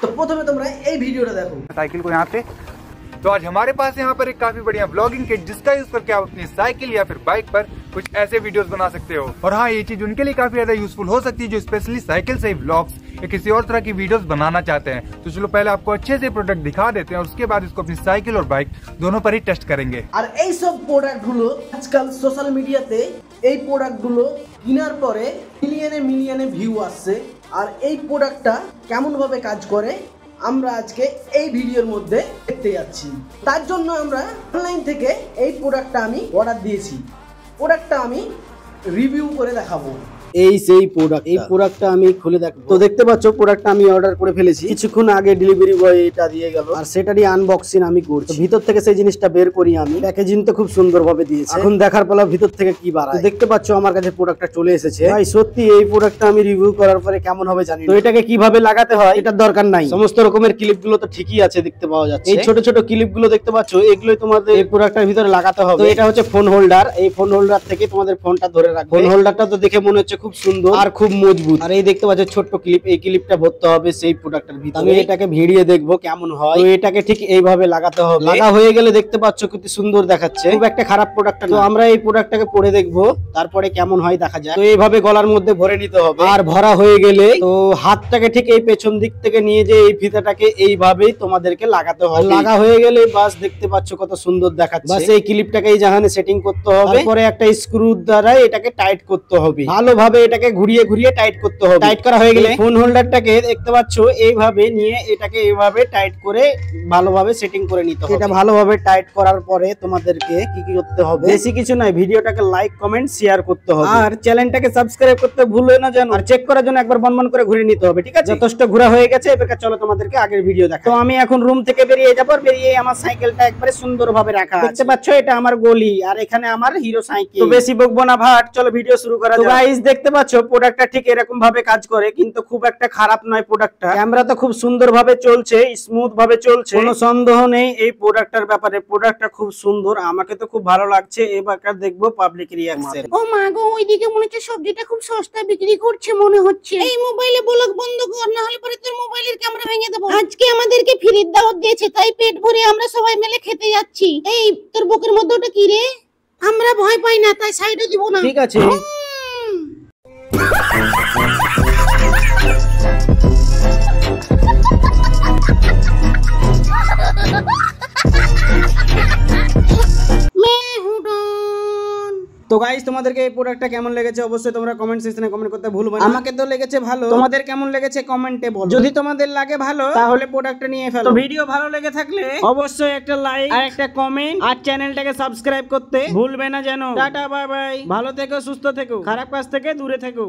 तो प्रथमे তোমরা এই ভিডিওটা দেখো साइकिल को यहाँ पे। तो आज हमारे पास यहाँ पर एक काफी बढ़िया ब्लॉगिंग किट जिसका यूज करके आप अपनी साइकिल या फिर बाइक पर कुछ ऐसे वीडियोस बना सकते हो। और हाँ, ये चीज उनके लिए काफी ज्यादा यूजफुल हो सकती है जो स्पेशली साइकिल से व्लॉग्स या किसी और तरह की वीडियोस बनाना चाहते हैं। तो चलो पहले आपको अच्छे से प्रोडक्ट दिखा देते हैं और उसके बाद इसको अपनी साइकिल और बाइक दोनों पर ही टेस्ट करेंगे। আর এই সব প্রোডাক্টগুলো আজকাল সোশ্যাল মিডিয়াতে এই প্রোডাক্টগুলো কেনার পরে মিলিয়নে ভিউ আসছে। আর এই প্রোডাক্টটা কেমন ভাবে কাজ করে আমরা আজকে এই ভিডিওর মধ্যে দেখতে যাচ্ছি। তার জন্য আমরা অনলাইন থেকে এই প্রোডাক্টটা আমি অর্ডার দিয়েছি। প্রোডাক্টটা আমি রিভিউ করে দেখাবো। এই সেই প্রোডাক্ট, এই প্রোডাক্টটা আমি খুলে দেখবো। তো দেখতে পাচ্ছ প্রোডাক্টটা আমি অর্ডার করে ফেলেছি, কিছুক্ষণ আগে ডেলিভারি বয় এটা দিয়ে গেল আর সেটারই আনবক্সিং আমি করছি। ভিতর থেকে সেই জিনিসটা বের করি আমি, প্যাকেজিং তো খুব সুন্দর ভাবে দিয়েছে। এখন দেখার পালা ভিতর থেকে কি বার। দেখতে পাচ্ছ আমার কাছে প্রোডাক্টটা চলে এসেছে। ভাই সত্যি এই প্রোডাক্টটা আমি রিভিউ করার পরে কেমন হবে জানি। তো এটাকে কিভাবে লাগাতে হয় এটার দরকার নাই, সমস্ত রকমের ক্লিপ গুলো তো ঠিকই আছে দেখতে পাওয়া যাচ্ছে। এই ছোট ছোট ক্লিপ গুলো দেখতে পাচ্ছ, এগুলোই তোমাদের এই প্রোডাক্টের ভিতরে লাগাতে হবে। তো এটা হচ্ছে ফোন হোল্ডার, এই ফোন হোল্ডার থেকে তোমাদের ফোনটা ধরে রাখবে। ফোন হোল্ডারটা তো দেখে মনে হচ্ছে খুব সুন্দর আর খুব মজবুত। আর এই দেখতে পাচ্ছ ছোট্ট ক্লিপ, এই ক্লিপটা ভরতে হবে সেই প্রোডাক্টের ভিতরে। আমি এটাকে ভিড়িয়ে দেখবো কেমন হয়। তো এটাকে ঠিক এইভাবে লাগাতে হবে। লাগা হয়ে গেলে দেখতে পাচ্ছ কত সুন্দর দেখাচ্ছে, খুব একটা খারাপ প্রোডাক্ট না। তো আমরা এই প্রোডাক্টটাকে পরে দেখবো, তারপরে কেমন হয় দেখা যায়। তো এইভাবে গলার মধ্যে ভরে নিতে হবে। আর ভরা হয়ে গেলে তো হাতটাকে ঠিক এই পেছন দিক থেকে নিয়ে যে এই ফিতাটাকে এইভাবেই তোমাদেরকে লাগাতে হবে। লাগা হয়ে গেলে বাস দেখতে পাচ্ছ কত সুন্দর দেখাচ্ছে। বাস এই ক্লিপটাকে এই জাহানে সেটিং করতে হবে। তারপরে একটা স্ক্রু দ্বারা এটাকে টাইট করতে হবে। ভালোভাবে এটাকে ঘুরিয়ে ঘুরিয়ে টাইট করতে হবে। টাইট করা হয়ে গেলে ফোন হোল্ডারটাকে দেখতে পাচ্ছ এইভাবে নিয়ে এটাকে এইভাবে টাইট করে ভালোভাবে সেটিং করে নিতে হবে। এটা ভালোভাবে টাইট করার পরে তোমাদেরকে কি কি করতে হবে, বেশি কিছু নয়, ভিডিওটাকে লাইক কমেন্ট শেয়ার করতে হবে আর চ্যানেলটাকে সাবস্ক্রাইব করতে ভুলবে না যেন। আর চেক করার জন্য একবার বনবন করে ঘুরে নিতে হবে, ঠিক আছে? যথেষ্ট ঘোরা হয়ে গেছে, এবার চলো তোমাদেরকে আগের ভিডিও দেখাই। তো আমি এখন রুম থেকে বেরিয়ে যাব, বেরিয়ে আমার সাইকেলটা একবারে সুন্দরভাবে রাখা আছে। দেখতে পাচ্ছ এটা আমার গলি আর এখানে আমার হিরো সাইকেল। তো বেশি বকবো না ভাট, চলো ভিডিও শুরু করা যাক। তো গাইস দেখতে পাচ্ছ প্রোডাক্টটা ঠিক এরকম ভাবে কাজ করে, কিন্তু খুব একটা খারাপ নয় প্রোডাক্টটা। ক্যামেরা তো খুব সুন্দর ভাবে চলছে, স্মুথ ভাবে চলছে, কোনো সন্দেহ নেই এই প্রোডাক্টটার ব্যাপারে। প্রোডাক্টটা খুব সুন্দর, আমাকে তো খুব ভালো লাগছে। এবার দেখবো পাবলিক রিঅ্যাকশন। ও মা গো, ওইদিকে মনে হচ্ছে সবজিটা খুব সস্তা বিক্রি করছে মনে হচ্ছে। এই মোবাইলে ব্লগ বন্ধ কর, না হলে পরে তোর মোবাইলের ক্যামেরা ভেঙে দেবো। আজকে আমাদেরকে ফ্রির দাওয়াত দিয়েছে, তাই পেট ভরে আমরা সবাই মিলে খেতে যাচ্ছি। এই তোর বুকের মধ্যে ওটা কি রে? আমরা ভয় পাই না, তাই সাইডে দিব না, ঠিক আছে? তো গাইস তোমাদেরকে এই প্রোডাক্টটা কেমন লেগেছে অবশ্যই তোমরা কমেন্ট সেকশনে কমেন্ট করতে ভুলবে না। আমাকে তো লেগেছে ভালো, তোমাদের কেমন লেগেছে কমেন্টে বলো। যদি তোমাদের লাগে ভালো তাহলে প্রোডাক্টটা নিয়ে ফেলো। তো ভিডিও ভালো লেগে থাকলে অবশ্যই একটা লাইক আর একটা কমেন্ট আর চ্যানেলটাকে সাবস্ক্রাইব করতে ভুলবে না যেন। টাটা বাই বাই, ভালো থেকো, সুস্থ থেকো, খারাপ কাজ থেকে দূরে থেকো।